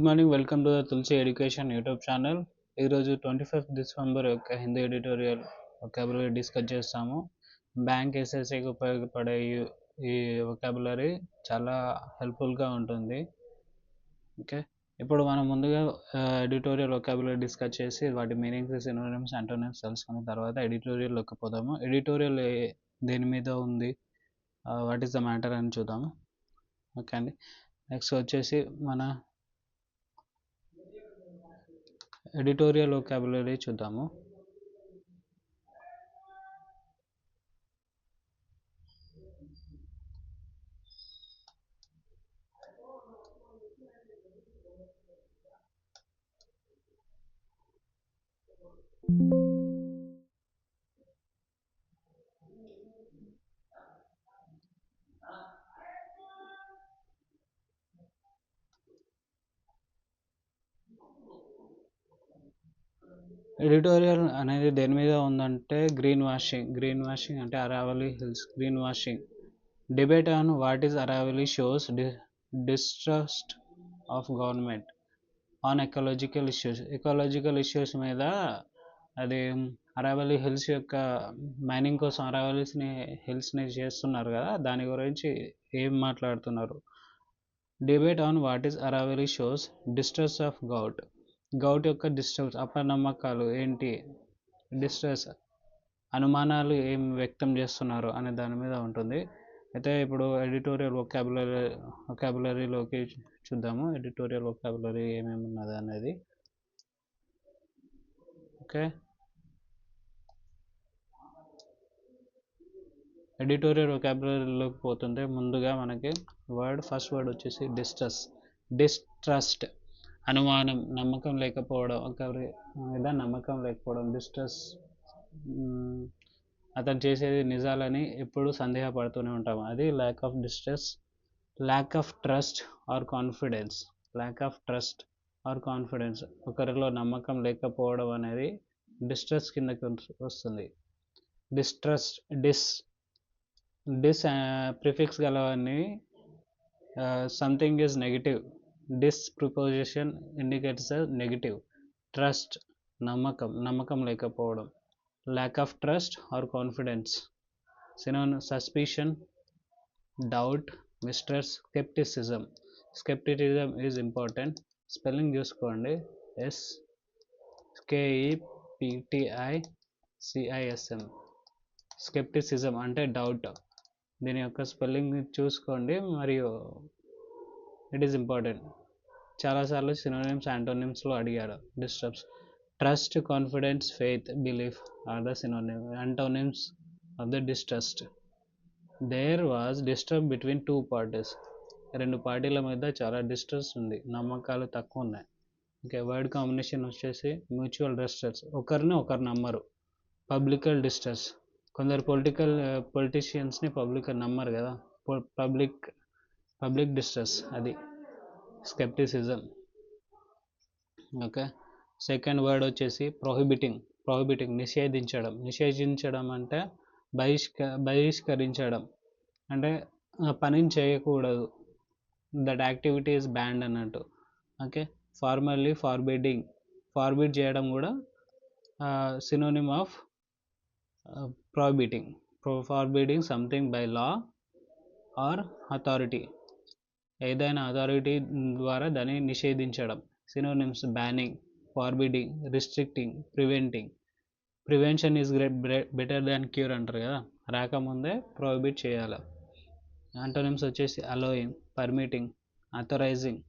Good morning. Welcome to the Tulasi education YouTube channel. ఈరోజు 25 December యొక్క Hindi editorial vocabulary discuss చేస్తాము. Bank ఎస్ఎస్సికి ఉపయోగపడే ఈ వొకాబులరీ చాలా హెల్ప్ఫుల్గా ఉంటుంది. ఓకే, ఇప్పుడు మనం ముందుగా ఎడిటోరియల్ వొకాబులరీ డిస్కస్ చేసి వాటి మీనింగ్స్, సినోనిమ్స్, యాంటోనిమ్స్ తెలుసుకున్న తర్వాత ఎడిటోరియల్లోకి పోదాము. ఎడిటోరియల్ దేని మీద ఉంది, వాట్ ఈస్ ద మ్యాటర్ అని చూద్దాము. ఓకే అండి. నెక్స్ట్ వచ్చేసి మన ఎడిటోరియల్ వొకాబులరీ చూద్దాము. ఎడిటోరియల్ అనేది దేని మీద ఉందంటే గ్రీన్ వాషింగ్ అంటే Aravalli hills green washing. Debate on what is Aravalli shows distrust of government on ecological issues మీద. అది అరావలి హిల్స్ యొక్క మైనింగ్ కోసం హిల్స్ని చేస్తున్నారు కదా, దాని గురించి ఏం మాట్లాడుతున్నారు. Debate on what is Aravalli shows distrust of govt యొక్క డిస్ట్రస్ట్ అపనమ్మకాలు ఏంటి, డిస్ట్రెస్ అనుమానాలు ఏం వ్యక్తం చేస్తున్నారు అనే దాని మీద ఉంటుంది. అయితే ఇప్పుడు ఎడిటోరియల్ వొకాబులరీలోకి చూద్దాము. ఎడిటోరియల్ వొకాబులరీ ఏమేమి ఉన్నది అనేది. ఓకే, ఎడిటోరియల్ వొకాబులరీలోకి పోతుంటే ముందుగా మనకి ఫస్ట్ వర్డ్ వచ్చేసి డిస్ట్రస్ట్. అనుమానం, నమ్మకం లేకపోవడం, ఒకరి మీద నమ్మకం లేకపోవడం. డిస్ట్రస్ట్, అతను చేసేది నిజాలని ఎప్పుడు సందేహపడుతూనే ఉంటాము, అది lack of lack of trust or confidence. ఒకరిలో నమ్మకం లేకపోవడం అనేది డిస్ట్రస్ట్ కిందకి వస్తుంది. డిస్ ప్రిఫిక్స్ గలవన్నీ something is negative. Dis preposition indicates negative. Trust నమ్మకం లేకపోవడం. Lack of trust or confidence. Suspicion, doubt, mistrust, skepticism is important. Spelling చూసుకోండి, SKEPTICISM. స్కెప్టిసిజం అంటే డౌట్. దీని యొక్క స్పెల్లింగ్ చూసుకోండి, మరియు ఇట్ ఈస్ ఇంపార్టెంట్. చాలాసార్లు సినోనిమ్స్, యాంటోనిమ్స్లో అడిగాడు. Trust, confidence, faith, belief are the antonyms of the distrust. There was disturb between two parties. రెండు పార్టీల మధ్య చాలా డిస్ట్రస్ట్ ఉంది, నమ్మకాలు తక్కువ ఉన్నాయి. ఓకే, వర్డ్ కాంబినేషన్ వచ్చేసి మ్యూచువల్ డిస్ట్రస్ట్, ఒకరు నమ్మరు. పబ్లికల్ డిస్ట్రస్ట్, కొందరు పొలిటీషియన్స్ని పబ్లిక్ నమ్మరు కదా, పబ్లిక్ డిస్ట్రస్ట్, అది స్కెప్టిసిజం. ఓకే, సెకండ్ వర్డ్ వచ్చేసి ప్రొహిబిటింగ్, నిషేధించడం అంటే బహిష్కరించడం, అంటే పనిని చేయకూడదు, దట్ యాక్టివిటీ ఈజ్ బ్యాన్డ్ అన్నట్టు. ఓకే, ఫార్మల్లీ ఫార్బిడ్ చేయడం కూడా synonym of forbidding something by law or authority. ఏదైనా అథారిటీ ద్వారా దాన్ని నిషేధించడం. Synonyms banning, ఫార్బిడింగ్, restricting, prevention is better than cure అంటారు కదా, రాకముందే ప్రొహిబిట్ చేయాలి. యాంటోనిమ్స్ వచ్చేసి allowing, permitting, authorizing,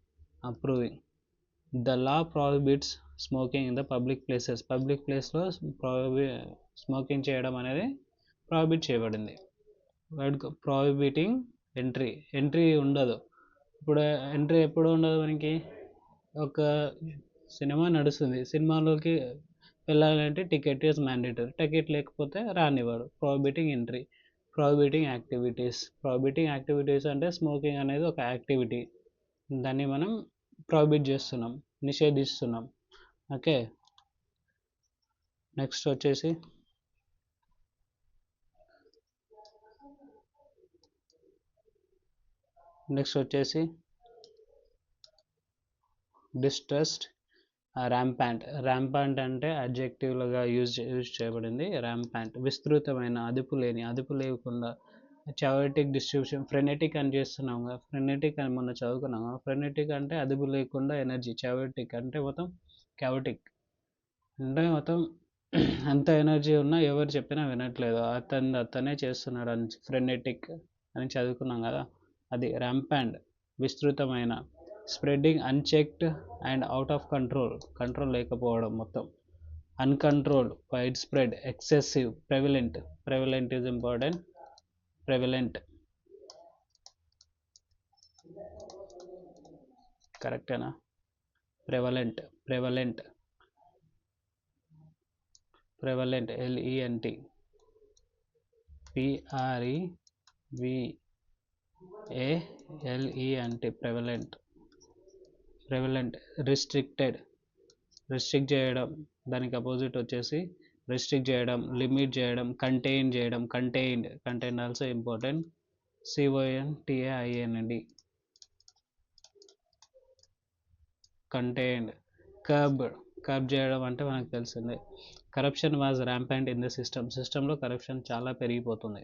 approving. The law prohibits smoking in the public ప్లేస్లో స్మోకింగ్ చేయడం అనేది ప్రొహిబిట్ చేయబడింది. ప్రొహిబిటింగ్ ఎంట్రీ ఉండదు. ఇప్పుడు ఎంట్రీ ఎప్పుడు ఉండదు మనకి, ఒక సినిమా నడుస్తుంది, సినిమాలోకి వెళ్ళాలంటే టికెట్ ఈజ్ మ్యాండేటరీ, టికెట్ లేకపోతే రానివ్వడు. ప్రొహిబిటింగ్ యాక్టివిటీస్ అంటే స్మోకింగ్ అనేది ఒక యాక్టివిటీ, దాన్ని మనం ప్రొహిబిట్ చేస్తున్నాం, నిషేధిస్తున్నాం. ఓకే, నెక్స్ట్ వచ్చేసి డిస్ట్రస్ట్, ర్యాంపాంట్ అంటే అడ్జెక్టివ్లుగా యూజ్ చేయబడింది. ర్యాంపాంట్ విస్తృతమైన, అదుపు లేకుండా. చవటిక్ డిస్ట్రిబ్యూషన్, ఫ్రెనెటిక్ అని చేస్తున్నాం కదా, ఫ్రెనెటిక్ అని మొన్న చదువుకున్నాం కదా. ఫ్రెనెటిక్ అంటే అదుపు లేకుండా ఎనర్జీ, చవటిక్ అంటే మొత్తం క్యావటిక్ అంటే మొత్తం అంత ఎనర్జీ ఉన్నా ఎవరు చెప్పినా వినట్లేదు, అతనే చేస్తున్నాడు అని ఫ్రెనెటిక్ అని చదువుకున్నాం కదా, అది ర్యాంపాంట్ విస్తృతమైన. Spreading unchecked and out of control లేకపోవడం మొత్తం. Uncontrolled, wide spread, excessive, prevalent is important. Prevalent కరెక్టేనా? Prevalent LENT, prevalent. రిస్ట్రిక్ట్ చేయడం, దానికి అపోజిట్ వచ్చేసి రిస్ట్రిక్ట్ చేయడం, లిమిట్ చేయడం, contained also important. CONTAIND, contained. Curb చేయడం అంటే మనకు తెలిసిందే. Corruption was rampant in the సిస్టంలో కరప్షన్ చాలా పెరిగిపోతుంది,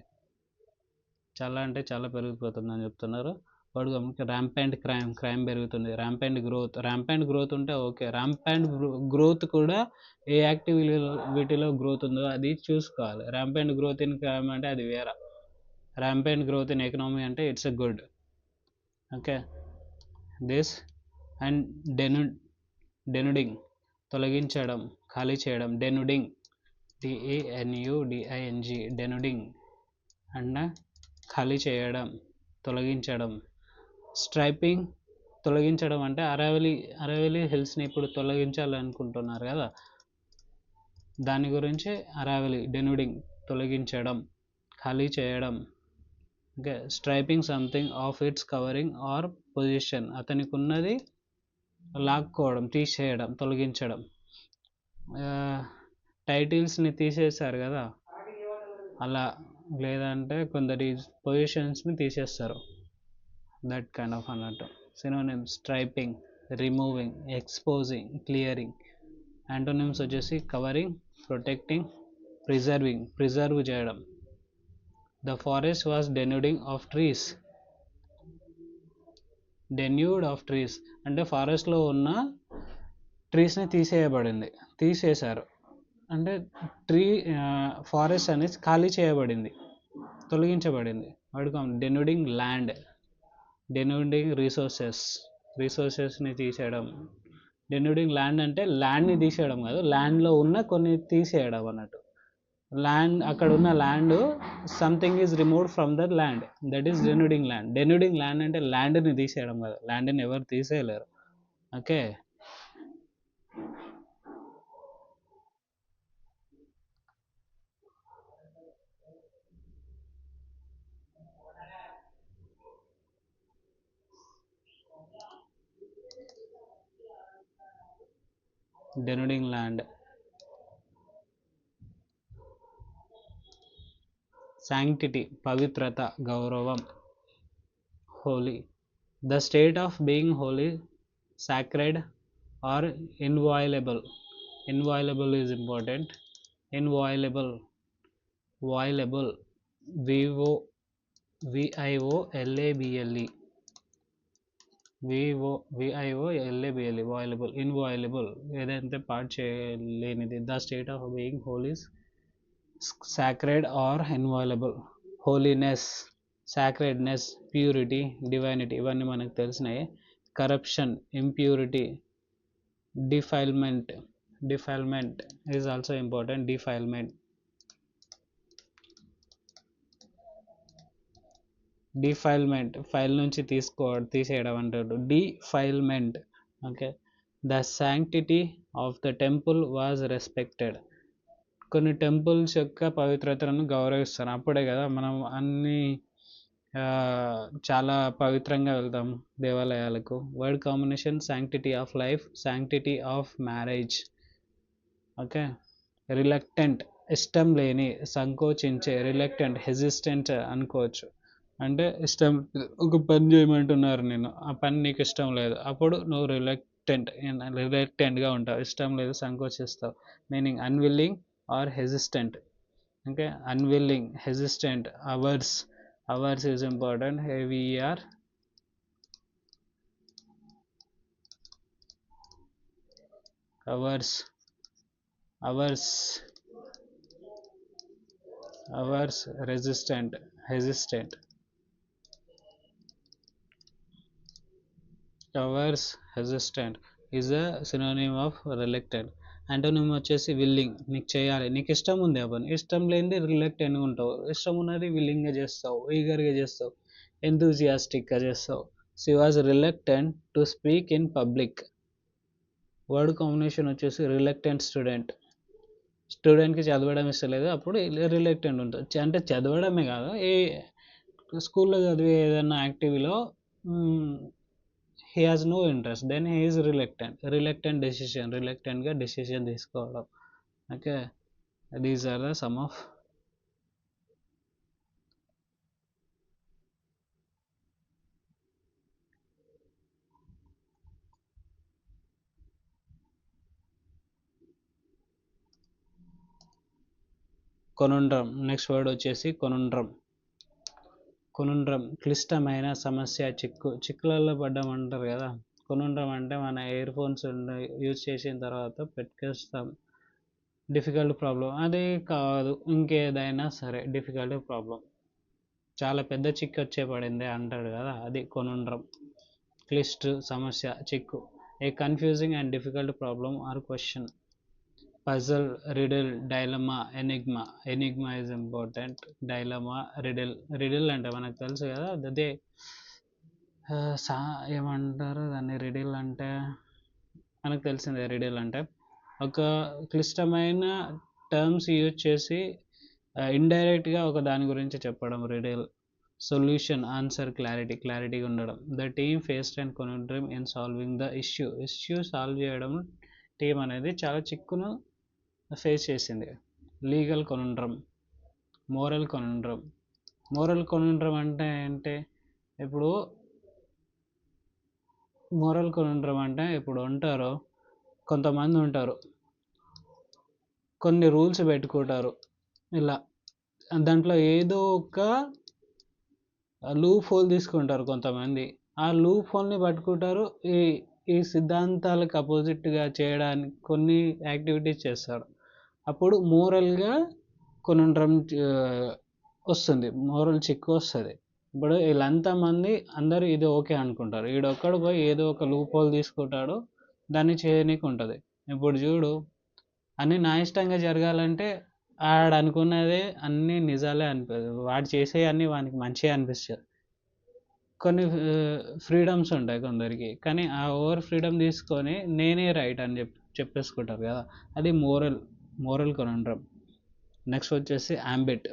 చాలా అంటే చాలా పెరిగిపోతుంది అని చెప్తున్నారు. వాడు ర్యాంపెంట్ క్రైమ్ పెరుగుతుంది. ర్యాంపెంట్ గ్రోత్ ఉంటే ఓకే, ర్యాంపెంట్ గ్రోత్ కూడా ఏ యాక్టివిటీలో గ్రోత్ ఉందో అది చూసుకోవాలి. ర్యాంపెంట్ గ్రోత్ ఇన్ క్రైమ్ అంటే అది వేరే. ర్యాంపెంట్ గ్రోత్ ఇన్ ఎకనామీ అంటే it's a good. Okay, this and denuding, తొలగించడం, ఖాళీ చేయడం. డెనుడింగ్, DENUDING, డెనుడింగ్ అండ్ ఖాళీ చేయడం, తొలగించడం. స్ట్రైపింగ్, తొలగించడం అంటే అరవలి హిల్స్ని ఇప్పుడు తొలగించాలనుకుంటున్నారు కదా, దాని గురించి అరవలి. డెనుడింగ్, తొలగించడం, ఖాళీ చేయడం. Okay, stripping something of its covering or position, అతనికి ఉన్నది లాక్కోవడం, తీసేయడం, తొలగించడం. టైటిల్స్ని తీసేశారు కదా అలా, లేదంటే కొందరి పొజిషన్స్ని తీసేస్తారు, దట్ కైండ్ ఆఫ్ అన్నట్టు. Synonyms: stripping, removing, exposing, clearing. Antonyms వచ్చేసి కవరింగ్, ప్రొటెక్టింగ్, ప్రిజర్వ్ చేయడం. The forest was denuded of trees అంటే ఫారెస్ట్లో ఉన్న ట్రీస్ని తీసేశారు అంటే ఫారెస్ట్ అనేది ఖాళీ చేయబడింది, తొలగించబడింది. వాడుకోం. డెన్యూడింగ్ ల్యాండ్, డెన్యూడింగ్ రిసోర్సెస్ని తీసేయడం. డెన్యూడింగ్ ల్యాండ్ అంటే ల్యాండ్ని తీసేయడం కాదు, ల్యాండ్లో ఉన్న కొన్ని తీసేయడం అన్నట్టు. ల్యాండ్, అక్కడ ఉన్న land, something is removed from that land, that is denuding land. Denuding land అంటే ల్యాండ్ని తీసేయడం కాదు, ల్యాండ్ని ఎవరు తీసేయలేరు. Okay, denuding land. శాంక్టిటీ, పవిత్రత, గౌరవం. Holy, the state of being holy, sacred or inviolable. Inviolable is important. Inviolable, violable, violable, inviolable, ఏదైతే పార్ట్ చేయలేనిది. The state of being holy, sacred or inviolable. Holiness, sacredness, purity, divinity, ఇవన్నీ మనకు తెలిసినాయి. Corruption, impurity, defilement is also important. Defilement, file నుంచి తీసేయడం అంటాడు. Defilement. Okay, the sanctity of the temple was respected. కొన్ని temples యొక్క పవిత్రతను గౌరవిస్తారు, అప్పుడే కదా మనం అన్ని చాలా పవిత్రంగా వెళ్తాం దేవాలయాలకు. Word combination: sanctity of life, sanctity of marriage. Okay, reluctant, ఇష్టం లేని, సంకోచించే. రిలక్టెంట్, హెజిస్టెంట్ అనుకోవచ్చు. అంటే ఇష్టం, ఒక పని చేయమంటున్నారు, నేను ఆ పని నీకు ఇష్టం లేదు, అప్పుడు నువ్వు రిలక్టెంట్గా ఉంటావు, ఇష్టం లేదు, సంకోచిస్తావు. Meaning unwilling or hesitant. Okay, unwilling, hesitant, averse is important. హెవీఆర్ averse hesitant. Averse hesitant is a synonym of reluctant. Antonym వచ్చేసి విల్లింగ్, నీకు చేయాలి, నీకు ఇష్టం ఉంది ఆ పని, ఇష్టం లేనిది రిలక్టెంట్గా ఉంటావు, ఇష్టం ఉన్నది విల్లింగ్గా చేస్తావు, ఈగర్గా చేస్తావు, ఎంతూజియాస్టిక్గా చేస్తావు. She was reluctant to speak in public. Word combination వచ్చేసి రిలక్టెంట్ స్టూడెంట్కి చదవడం ఇష్టం లేదు, అప్పుడు రిలక్టెంట్ ఉంటుంది. అంటే చదవడమే కాదు, ఏ స్కూల్లో చదివే ఏదైనా యాక్టివిటీలో he has no interest, then he is రిలక్టెంట్గా డెసిషన్ తీసుకోవడం. Okay, these are the some of conundrum. Next word వచ్చేసి కొనుండ్రం. క్లిష్టమైన సమస్య, చిక్కులలో పడ్డామంటారు కదా. కొనుండ్రం అంటే మన ఇయర్ ఫోన్స్ యూజ్ చేసిన తర్వాత పెట్టుకేస్తాం, డిఫికల్ట్ ప్రాబ్లం అది కాదు, ఇంకేదైనా సరే డిఫికల్ట్ ప్రాబ్లం, చాలా పెద్ద చిక్కు వచ్చే పడింది అంటాడు కదా, అది కొనుండ్రం. క్లిష్ట సమస్య, చిక్కు. A confusing and difficult problem or question. Puzzle, riddle, dilemma, enigma is important. Dilemma, riddle అంటే మనకు తెలుసు కదా, అదే ఏమంటారు దాన్ని, రిడిల్ అంటే మనకు తెలిసిందే. రిడిల్ అంటే ఒక క్లిష్టమైన టర్మ్స్ యూజ్ చేసి ఇండైరెక్ట్గా ఒక దాని గురించి చెప్పడం రిడిల్. సొల్యూషన్, ఆన్సర్, క్లారిటీగా ఉండడం. The team faced and conundrum in solving the issue solve చేయడం టీం అనేది చాలా చిక్కును ఫేస్ చేసింది. లీగల్ కొనుండ్రం, మోరల్ కొనుండ్రం అంటే ఏంటి, ఇప్పుడు మోరల్ కొనుండ్రం అంటే ఇప్పుడు కొంతమంది ఉంటారు, కొన్ని రూల్స్ పెట్టుకుంటారు, ఇలా దాంట్లో ఏదో ఒక లూప్ హోల్ తీసుకుంటారు కొంతమంది, ఆ లూప్ హోల్ని పట్టుకుంటారు, ఈ సిద్ధాంతాలకు అపోజిట్గా చేయడానికి కొన్ని యాక్టివిటీస్ చేస్తారు, అప్పుడు మోరల్గా కొనుండ్రం వస్తుంది, మోరల్ చిక్కు వస్తుంది. ఇప్పుడు వీళ్ళంతా మంది అందరూ ఇది ఓకే అనుకుంటారు, ఈడొక్కడు పోయి ఏదో ఒక లూప్ హోల్ తీసుకుంటాడు, దాన్ని చేయనీకి ఉంటుంది. ఇప్పుడు చూడు, అన్నీ నా ఇష్టంగా జరగాలంటే ఆడు అనుకున్నదే అన్నీ నిజాలే అనిపిస్తుంది, వాడు చేసే అన్నీ వానికి మంచిగా అనిపిస్తుంది. కొన్ని ఫ్రీడమ్స్ ఉంటాయి కొందరికి, కానీ ఆ ఓవర్ ఫ్రీడమ్ తీసుకొని నేనే రైట్ అని చెప్పేసుకుంటారు కదా, అది మోరల్ కొనుండ్రం. నెక్స్ట్ వచ్చేసి యాంబిట్,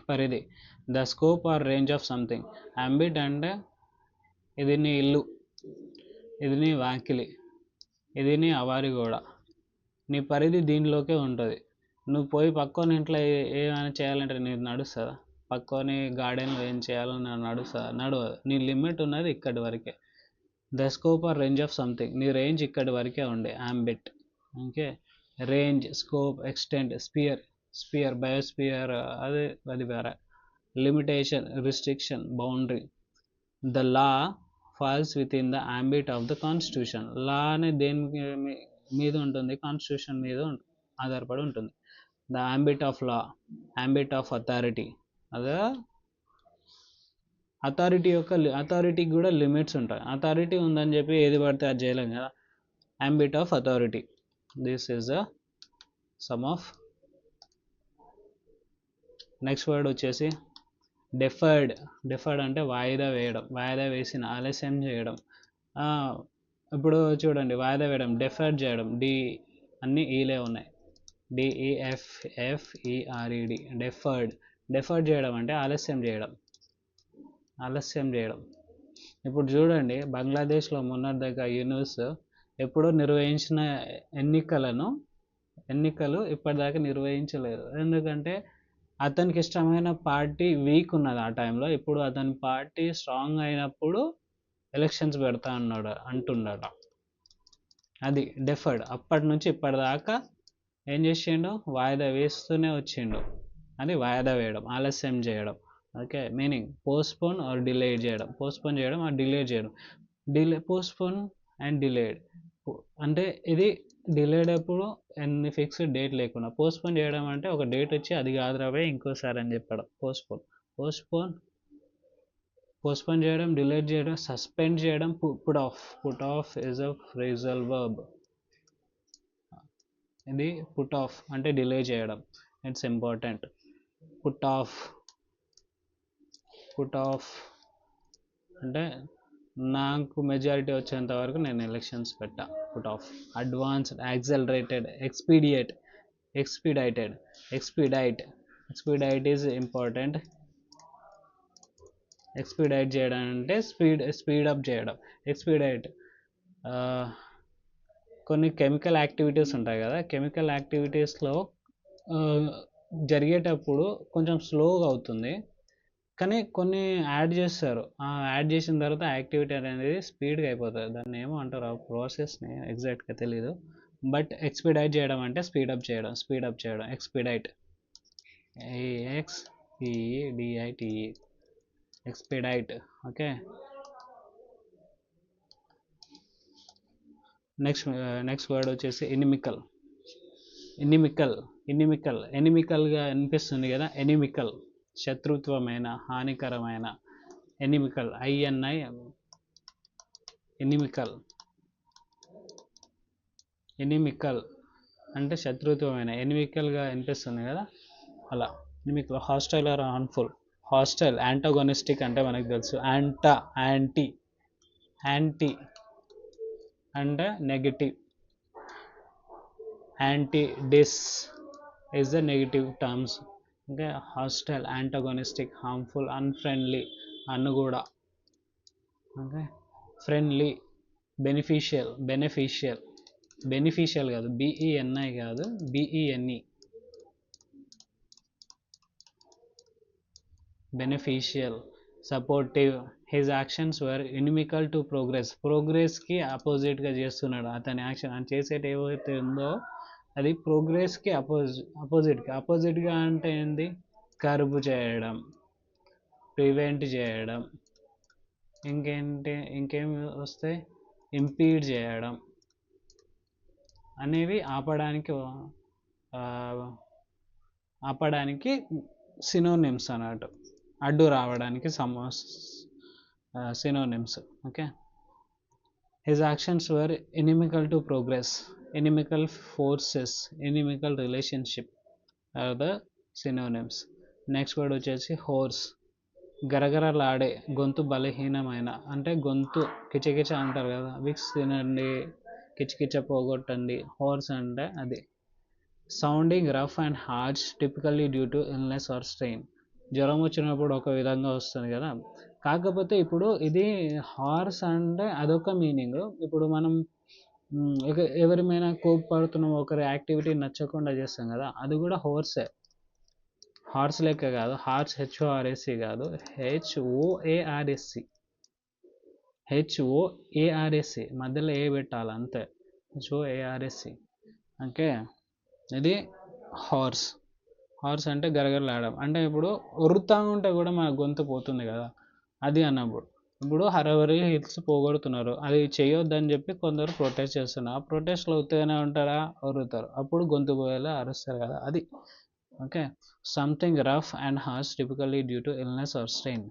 పరిధి, the scope or range of something. Ambit అంటే ఇది నీ ఇల్లు, ఇది నీ వాకిలి, ఇది నీ అవారి గోడ, నీ పరిధి దీనిలోకే ఉంటుంది. నువ్వు పోయి పక్కన ఇంట్లో ఏమైనా చేయాలంటే నీకు నడుస్తుందా, పక్కనే గార్డెన్లో ఏం చేయాలని నడుస్తుందా, నడవదు. నీ లిమిట్ ఉన్నది ఇక్కడి వరకే. The scope or range of something, నీ రేంజ్ ఇక్కడి వరకే ఉండే ambit. Okay, range, scope, extent, sphere biosphere అది వేరే. Limitation, restriction, boundary. The law falls within the ambit of the constitution. Law అనే దేని మీద ఉంటుంది, కాన్స్టిట్యూషన్ మీద ఆధారపడి ఉంటుంది. The ambit of law, ambit of authority, అదే అథారిటీకి కూడా లిమిట్స్ ఉంటాయి. అథారిటీ ఉందని చెప్పి ఏది పడితే అది చేయలేం కదా. Ambit of authority, this is the some of. Next word వచ్చేసి డెఫర్డ్ అంటే వాయిదా వేసిన, ఆలస్యం చేయడం. ఇప్పుడు చూడండి, వాయిదా వేయడం, డెఫర్డ్ చేయడం, అన్నీ ఈలే ఉన్నాయి, DEFFERED, డెఫర్డ్ చేయడం అంటే ఆలస్యం చేయడం. ఇప్పుడు చూడండి, బంగ్లాదేశ్లో మొన్నటిదాకా యూనిస్ ఎప్పుడో నిర్వహించిన ఎన్నికలు ఇప్పటిదాకా నిర్వహించలేదు. ఎందుకంటే అతనికి ఇష్టమైన పార్టీ వీక్ ఉన్నది ఆ టైంలో. ఇప్పుడు అతని పార్టీ స్ట్రాంగ్ అయినప్పుడు ఎలక్షన్స్ పెడతా అంటున్నాడు. అది డెఫర్డ్. అప్పటి నుంచి ఇప్పటిదాకా ఏం చేసిండు, వాయిదా వేస్తూనే వచ్చిండు. అది వాయిదా వేయడం, ఆలస్యం చేయడం. Okay, meaning postpone or delayed చేయడం, పోస్ట్పోన్ చేయడం ఆర్ డిలేడ్ చేయడం. పోస్ట్పోన్ అండ్ డిలేడ్ అంటే ఇది డిలేడ్ అప్పుడు ఎన్ని ఫిక్స్డ్ డేట్ లేకుండా, పోస్ట్పోన్ చేయడం అంటే ఒక డేట్ వచ్చి అది కాదు రాబోయే ఇంకోసారి అని చెప్పడం. పోస్ట్పోన్ చేయడం, డిలేట్ చేయడం, సస్పెండ్ చేయడం, put off is a phrasal verb. ఇది పుట్ ఆఫ్ అంటే డిలే చేయడం, ఇట్స్ ఇంపార్టెంట్. పుట్ ఆఫ్ అంటే నాకు మెజారిటీ వచ్చేంత వరకు నేను ఎలక్షన్స్ పెట్టా. Put off. Advanced, accelerated, expedite is important. Expedite చేయడం అంటే స్పీడప్ చేయడం. ఎక్స్పీడైట్ కొన్ని కెమికల్ యాక్టివిటీస్ ఉంటాయి కదా, కెమికల్ యాక్టివిటీస్లో జరిగేటప్పుడు కొంచెం స్లోగా అవుతుంది, కానీ కొన్ని యాడ్ చేస్తారు. యాడ్ చేసిన తర్వాత యాక్టివిటీ అనేది స్పీడ్గా అయిపోతుంది. దాన్ని ఏమో అంటారు, ఆ ప్రాసెస్ని ఎగ్జాక్ట్గా తెలీదు. బట్ ఎక్స్పీడైట్ చేయడం అంటే స్పీడప్ చేయడం. ఎక్స్పీడైట్, AXPEDITE, ఎక్స్పీడైట్. ఓకే, నెక్స్ట్ వర్డ్ వచ్చేసి ఎనిమికల్గా అనిపిస్తుంది కదా. ఎనిమికల్, శత్రుత్వమైన, హానికరమైన. ఎనిమికల్, INI, ఎనిమికల్ అంటే శత్రుత్వమైన. ఎనిమికల్గా అనిపిస్తుంది కదా, అలా. Inimical. Hostile or harmful. Hostile, antagonistic అంటే మనకు తెలుసు. యాంటీ అంటే negative. Dis is the negative terms. Okay, hostile, antagonistic, harmful, unfriendly, అనుగూడ. ఓకే, ఫ్రెండ్లీ, బెనిఫిషియల్ కాదు, BENI కాదు, BENE, beneficial. Supportive, his actions were inimical to ప్రోగ్రెస్కి ఆపోజిట్గా చేస్తున్నాడు. అతని యాక్షన్, అని చేసేది ఏవైతే ఉందో అది ప్రోగ్రెస్కి ఆపోజిట్గా అంటే ఏంది, కర్బ్ చేయడం, ప్రివెంట్ చేయడం, ఇంకేం వస్తాయి, ఇంపీడ్ చేయడం అనేవి ఆపడానికి సినోనిమ్స్ అన్నట్టు. అడ్డు రావడానికి synonyms. Okay, his actions were inimical to progress. Inimical forces, inimical relationship are the synonyms. Next word వచ్చేసి హోర్స్. గరగరలాడే, గొంతు బలహీనమైన, అంటే గొంతు కిచకిచ అంటారు కదా, విక్స్ తినండి, కిచకిచ పోగొట్టండి. హోర్స్ అంటే అది. Sounding rough and harsh, typically due to illness or strain. జ్వరం వచ్చినప్పుడు ఒక విధంగా వస్తుంది కదా, కాకపోతే ఇప్పుడు ఇది హార్స్ అంటే అదొక మీనింగ్. ఇప్పుడు మనం ఎవరి మీద కోపడుతున్నాం, ఒకరి యాక్టివిటీ నచ్చకుండా చేస్తాం కదా, అది కూడా హోర్సే. హార్స్ లెక్క కాదు, హార్స్ HORS కాదు, HOARS, మధ్యలో ఏ పెట్టాలి అంతే, HOARS. ఓకే, ఇది హార్స్ అంటే గరగరలాడడం. అంటే ఇప్పుడు ఒరుతా ఉంటే కూడా మన గొంతు పోతుంది కదా, అది అన్నప్పుడు. ఇప్పుడు హరవరి హిల్స్ పోగొడుతున్నారు, అది చేయొద్దని చెప్పి కొందరు ప్రొటెస్ట్ చేస్తున్నారు. ఆ ప్రొటెస్ట్లో ఉత్తగానే ఉంటారా, ఒరుతారు, అప్పుడు గొంతు పోయేలా అరుస్తారు కదా, అది. Okay, something rough and harsh, typically due to illness or strain.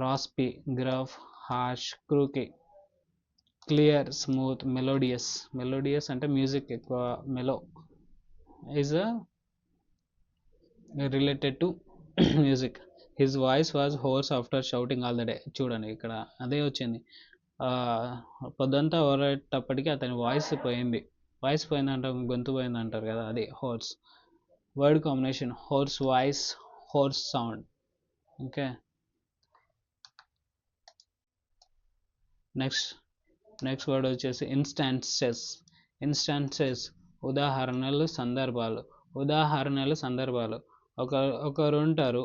Raspy, gruff, harsh, croaky. Clear, smooth, melodious అంటే మ్యూజిక్ ఎక్కువ, mellow is related to music. His voice was hoarse after shouting all the day. చూడండి ఇక్కడ అదే వచ్చింది, పొద్దంతా ఓరేటప్పటికి అతని voice పోయిందంటారు, గొంతు పోయింది అంటారు కదా, అది horse. Word combination, horse voice, horse sound. Okay, next word వచ్చేసి ఇన్స్టాన్సెస్, ఉదాహరణలు, సందర్భాలు. ఒకరు ఉంటారు,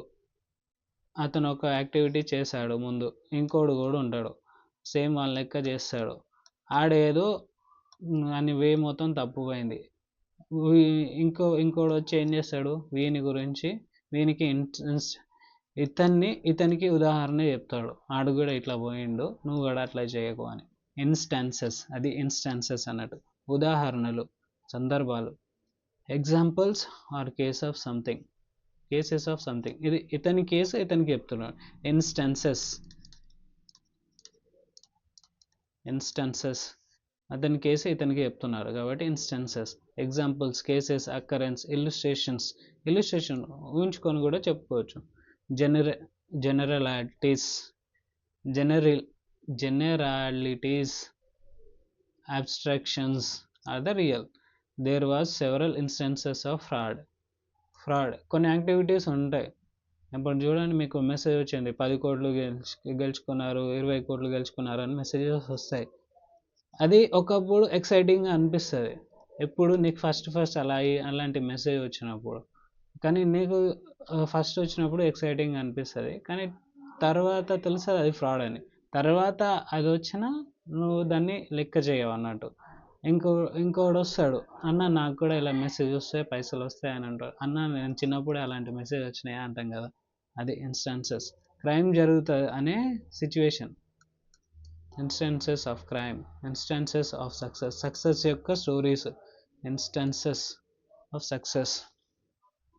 అతను ఒక యాక్టివిటీ చేశాడు ముందు, ఇంకోడు కూడా ఉంటాడు, సేమ్ వాళ్ళ లెక్క చేస్తాడు. ఆడేదో అని వే మొత్తం తప్పుపోయింది. ఇంకోడు వచ్చి ఏం చేస్తాడు, వీని గురించి వీనికి ఇతనికి ఉదాహరణ చెప్తాడు, ఆడు కూడా ఇట్లా పోయిండు, నువ్వు కూడా అట్లా చేయకు అని. ఇన్స్టాన్సెస్, అది ఇన్స్టాన్సెస్ అన్నట్టు, ఉదాహరణలు, సందర్భాలు. Examples or case of something, cases of something. ఇది ఇతని కేసు ఇతనికి చెప్తున్నాడు. ఇన్స్టాన్సెస్ అతని కేసు ఇతనికి చెప్తున్నారు కాబట్టి instances. Examples, cases, occurrence, illustration ఊహించుకొని కూడా చెప్పుకోవచ్చు. జనరలిటీస్, abstractions are the real. There was several instances of fraud. కొన్ని యాక్టివిటీస్ ఉంటాయి. ఇప్పుడు చూడండి, మీకు మెసేజ్ వచ్చింది 10 కోట్లు గెలుచుకున్నారు, 20 కోట్లు గెలుచుకున్నారు అని మెసేజెస్ వస్తాయి. అది ఒకప్పుడు ఎక్సైటింగ్గా అనిపిస్తుంది, ఎప్పుడు నీకు ఫస్ట్ అలాంటి మెసేజ్ వచ్చినప్పుడు. కానీ నీకు ఫస్ట్ వచ్చినప్పుడు ఎక్సైటింగ్ అనిపిస్తుంది, కానీ తర్వాత తెలుస్తుంది అది ఫ్రాడ్ అని. తర్వాత అది వచ్చినా నువ్వు దాన్ని లెక్క చేయవు అన్నట్టు. ఇంకోడు వస్తాడు, అన్న నాకు కూడా ఇలా మెసేజ్ వస్తాయి, పైసలు వస్తాయి అని అంటాడు. అన్న నేను చిన్నప్పుడే అలాంటి మెసేజ్ వచ్చినాయి అంటాం కదా, అది ఇన్స్టాన్సెస్. క్రైమ్ జరుగుతుంది అనే situation, instances of crime. Instances of success యొక్క stories, instances of success.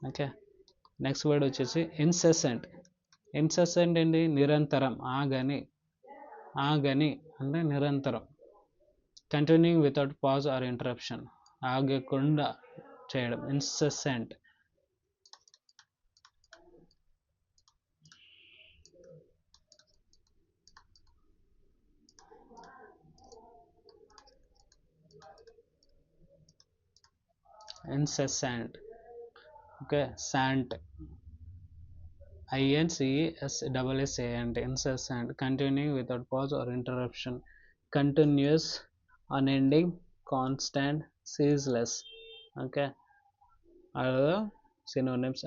Okay, next word వచ్చేసి ఇన్సెసెంట్. ఏంటి? నిరంతరం, ఆగని అంటే నిరంతరం. Continuing without pause or interruption, ఆగకుండా చేయడం, ఇన్సెసెంట్. ఓకే, శాంట్, INCESSANT, incessant, continuing without pause or interruption, continuous, unending, constant, ceaseless. Okay, are the synonyms.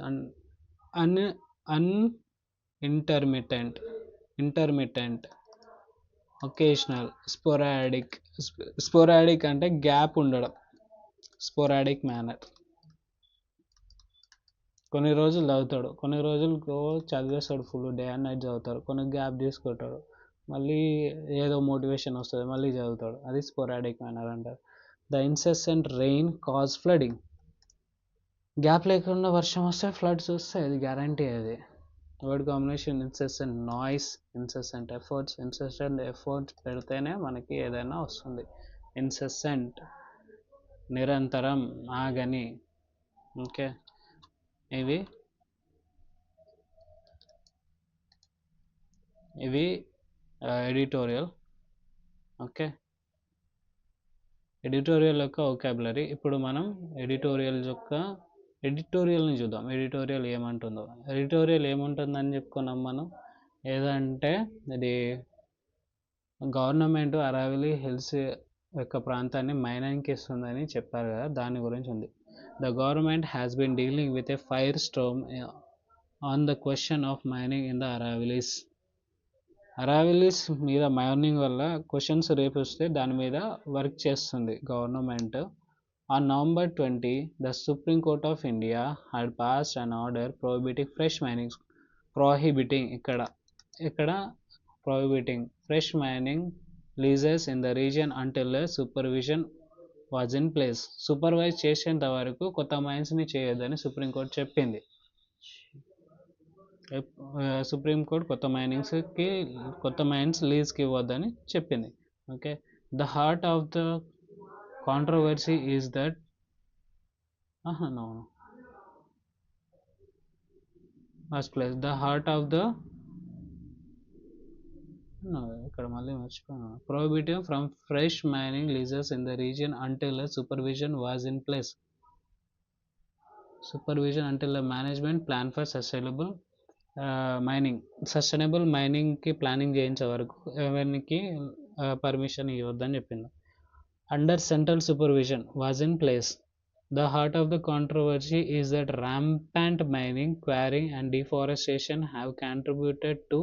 Intermittent, occasional, sporadic అంటే గ్యాప్ ఉండడం, sporadic manner. కొన్ని రోజులు చదువుతాడు, కొన్ని రోజులు చదివేస్తాడు, ఫుల్ డే అండ్ నైట్ చదువుతాడు, కొన్ని గ్యాప్ తీసుకుంటాడు, మళ్ళీ ఏదో మోటివేషన్ వస్తుంది, మళ్ళీ చదువుతాడు, అది స్పోరాడిక్ మేనర్ అంటారు. The incessant rain cause flooding, gap లేకుండా వర్షం వస్తే ఫ్లడ్స్ వస్తాయి, అది గ్యారంటీ. అది word combination. Incessant noise, incessant efforts పెడితేనే మనకి ఏదైనా వస్తుంది. ఇన్సెసెంట్, నిరంతరం, ఆగని. ఓకే, ఇవి ఎడిటోరియల్. ఓకే, ఎడిటోరియల్ యొక్క వొకాబులరీ. ఇప్పుడు మనం ఎడిటోరియల్ని చూద్దాం. ఎడిటోరియల్ ఏమంటుందో. ఎడిటోరియల్ ఏముంటుందని చెప్పుకున్నాం మనం, ఏదంటే ఇది గవర్నమెంట్ అరావలి హిల్స్ యొక్క ప్రాంతాన్ని మైనింగ్కి ఇస్తుందని చెప్పారు కదా, దాని గురించి ఉంది. The government has been dealing with a firestorm on the question of mining in the Aravallis. Aravallis మీద మైనింగ్ వల్ల క్వశ్చన్స్ రేపు వస్తే దాని మీద వర్క్ చేస్తుంది government. On November 20, the Supreme Court of India had passed an order prohibiting fresh mining fresh mining leases in the region until a supervision was in place. Supervise చేసేంత వరకు కొత్త మైన్స్ని చేయొద్దని సుప్రీంకోర్టు చెప్పింది. సుప్రీంకోర్టు కొత్త mines లీజ్కి ఇవ్వద్దని చెప్పింది. Okay, the heart of the controversy is that first place the heart of the ఇక్కడ మళ్ళీ మర్చిపోయాను. Prohibiting from fresh mining leases in the region until a supervision was in place. Supervision until a management plan for sustainable మైనింగ్కి planning చేయించే వరకు ఎవరికి permission ఇవ్వద్దని చెప్పింది. Under central supervision was in place. The heart of the controversy is that rampant mining, quarrying and deforestation have contributed to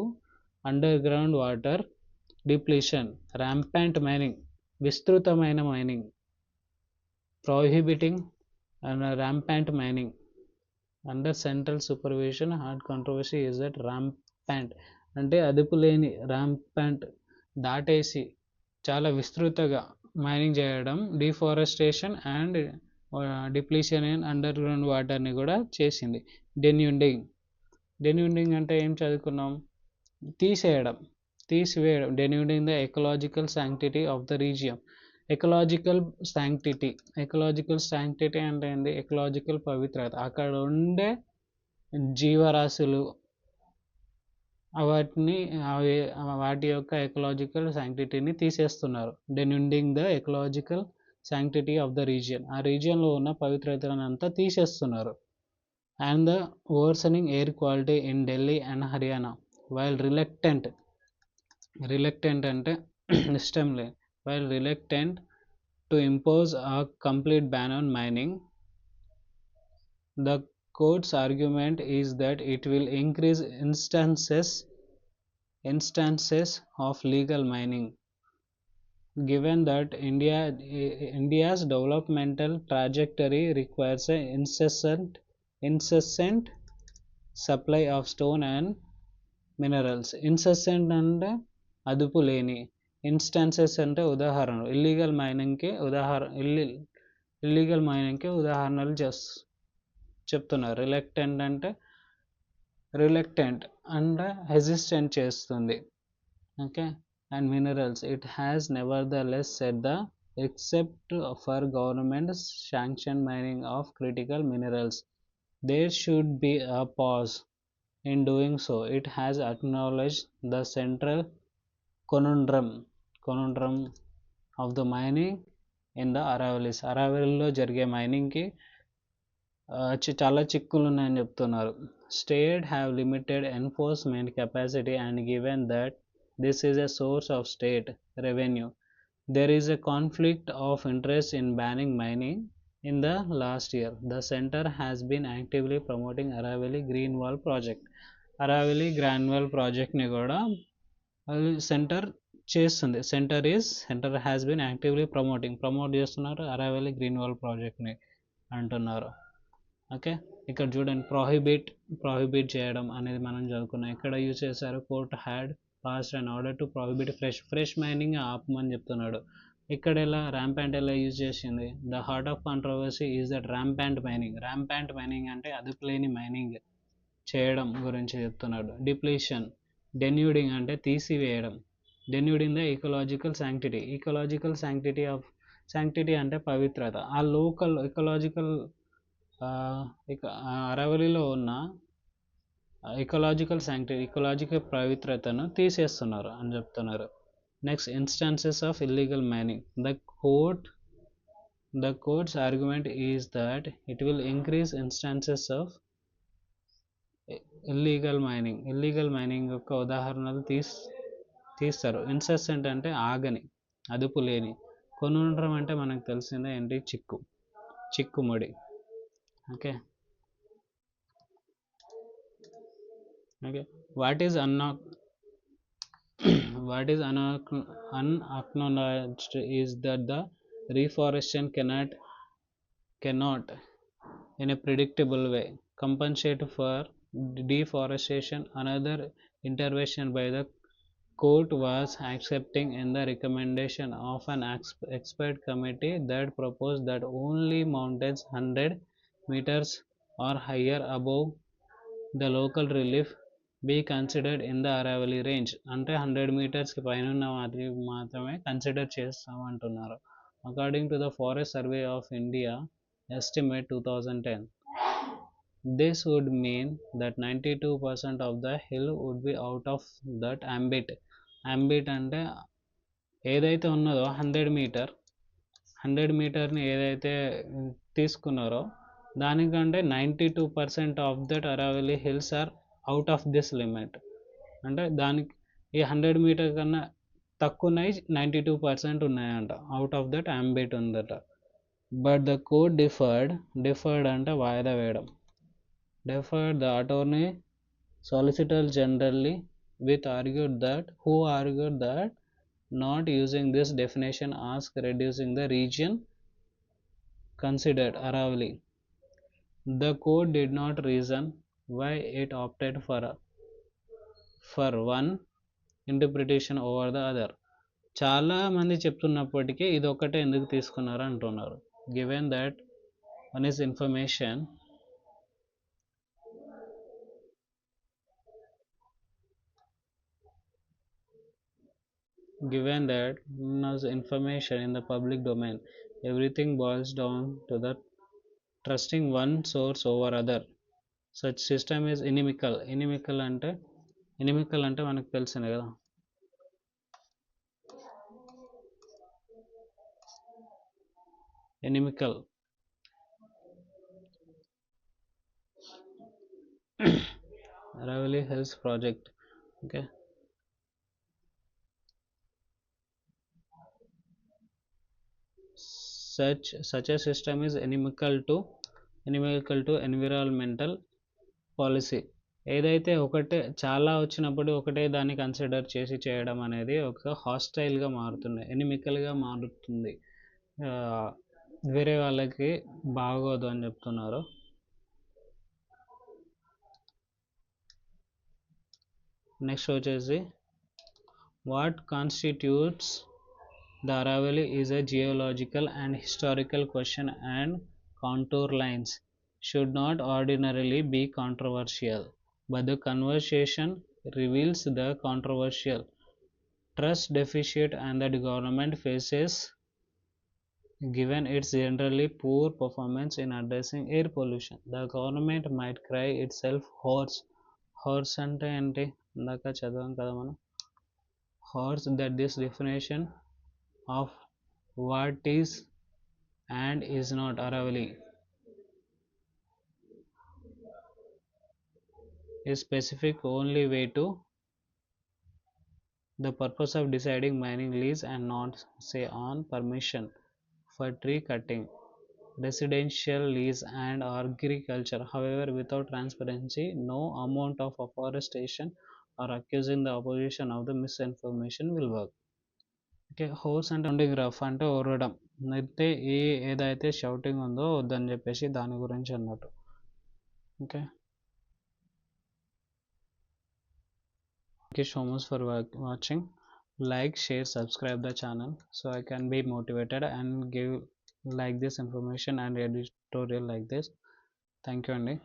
underground water depletion rampant mining విస్తృతమైన mining, prohibiting and rampant mining under central supervision. Hard controversy is that rampant అంటే అదుపు లేని, rampant దాటేసి చాలా విస్తృతంగా mining చేయడం, deforestation and depletion in underground వాటర్ని కూడా చేసింది. డెన్యూడింగ్ అంటే ఏం చదువుకున్నాం, తీసివేయడం. Denuding the ecological sanctity of the region. Ecological sanctity అంటే ఏంది, ఎకలాజికల్ పవిత్రత, అక్కడ ఉండే జీవరాశులు వాటి యొక్క ఎకలాజికల్ శాంక్టిటీని తీసేస్తున్నారు. Denuding the ecological sanctity of the region, ఆ రీజియన్లో ఉన్న పవిత్రతను అంతా తీసేస్తున్నారు. And the worsening air quality in Delhi and Haryana while reluctant అంటే ఇష్టం లేదు, while reluctant to impose a complete ban on mining. The court's argument is that it will increase instances of legal mining, given that India's developmental trajectory requires an incessant supply of stone and minerals. Incessant అంటే అదుపు లేని, instances అంటే ఉదాహరణలు, illegal మైనింగ్కి ఉదాహరణలు చెప్తున్నారు. Reluctant అంటే hesitant చేస్తుంది. Okay, and minerals, it has nevertheless said the except for government sanction mining of critical minerals there should be a pause in doing so. It has acknowledged the central conundrum of the mining in the Aravallis. అరావలీలో జరిగే మైనింగ్కి చాలా చిక్కులు ఉన్నాయని చెప్తున్నారు. State have limited enforcement capacity and given that this is a source of state revenue, there is a conflict of interest in banning mining. In the last year, the center has been actively promoting Aravalli Green Wall project. Aravalli Green Wall project ని కూడా centre చేస్తుంది. Centre has been actively promote చేస్తున్నారు Aravalli green wall ప్రాజెక్ట్ని అంటున్నారు. Okay, ఇక్కడ చూడండి, prohibit చేయడం అనేది మనం చదువుకున్నాం. ఇక్కడ యూజ్ చేశారు, court had passed an order to prohibit fresh mining ఆపమని చెప్తున్నాడు. ఇక్కడ ర్యాంపెంట్ ఎలా యూజ్ చేసింది, the heart of controversy is that rampant mining అంటే అదుపులేని మైనింగ్ చేయడం గురించి చెప్తున్నాడు. డిప్లీషన్, డెన్యూడింగ్ అంటే తీసివేయడం. డెన్యూడింగ్ ద ఇకలాజికల్ శాంక్టిటీ అంటే పవిత్రత. ఆ లోకల్ అరవలిలో ఉన్న ఇకలాజికల్ పవిత్రతను తీసేస్తున్నారు అని చెప్తున్నారు. Next, instances of illegal mining. The court's argument is that it will increase instances of illegal mining యొక్క ఉదాహరణలు తీస్తారు. ఇన్సెసెంట్ అంటే ఆగని, అదుపు లేని. కొనుండ్రం అంటే మనకు తెలిసిందే ఏంటి, చిక్కుముడి. Okay, what is unacknowledged is that the reforestation cannot in a predictable way compensate for deforestation. Another intervention by the court was accepting in the recommendation of an expert committee that proposed that only mountains 100 meters or higher above the local relief be considered in the Aravalli range. అంటే 100 మీటర్స్కి పైన ఉన్న వాటిని మాత్రమే consider చేస్తామంటున్నారు. According to the forest survey of India estimate 2010, this would mean that 92% of the hill would be out of that ambit అంటే ఏదైతే ఉన్నదో 100 మీటర్ని ఏదైతే తీసుకున్నారో దానికంటే 92% of that Aravalli hills are out of this limit. అంటే దానికి ఈ 100 మీటర్ కన్నా తక్కువ ఉన్నాయి, 92% ఉన్నాయంట, అవుట్ ఆఫ్ దట్ ambit ఉందట. బట్ ద కోర్ట్ డిఫర్డ్ అంటే వాయిదా వేయడం. Deferred the Attorney Solicitor General who argued that not using this definition ask reducing the region considered Aravali. The court did not reason why it opted for one interpretation over the other. చాలా మంది చెప్తున్నప్పటికీ ఇది ఒక్కటే ఎందుకు తీసుకున్నారు అంటున్నారు. Given that one is information given that as information in the public domain, everything boils down to the trusting one source over other. Such system is inimical. inimical అంటే మనకు తెలిసిందే కదా. inimical Aravali Hills project. Okay, such a system is inimical to environmental policy. ఏదైతే ఒకటే చాలా వచ్చినప్పుడు ఒకటే దాన్ని కన్సిడర్ చేసి చేయడం అనేది ఒక హాస్టైల్గా మారుతుంది, ఎనిమికల్గా మారుతుంది, వేరే వాళ్ళకి బాగోదు అని చెప్తున్నారు. నెక్స్ట్ వచ్చేసి what constitutes the Aravali is a geological and historical question, and contour lines should not ordinarily be controversial, but the conversation reveals the controversial trust deficit and that government faces given its generally poor performance in addressing air pollution. The government might cry itself hoarse. Hoarse అంటే ఏంటి, ఇందాక చదివాం కదా మనం. Hoarse, that this definition of what is and is not Aravali is specific only way to the purpose of deciding mining lease and not say on permission for tree cutting, residential lease and agriculture. However, without transparency, no amount of afforestation or accusing the opposition of the misinformation will work. Okay, horse అంటే sounding rough అంటే ఓరడం, అయితే ఏదైతే shouting ఉందో వద్దని చెప్పేసి దాని గురించి అన్నట్టు. Okay, thank you so much for watching. Like, share, subscribe the channel so I can be motivated and give like this information and editorial like this. Thank you అండి.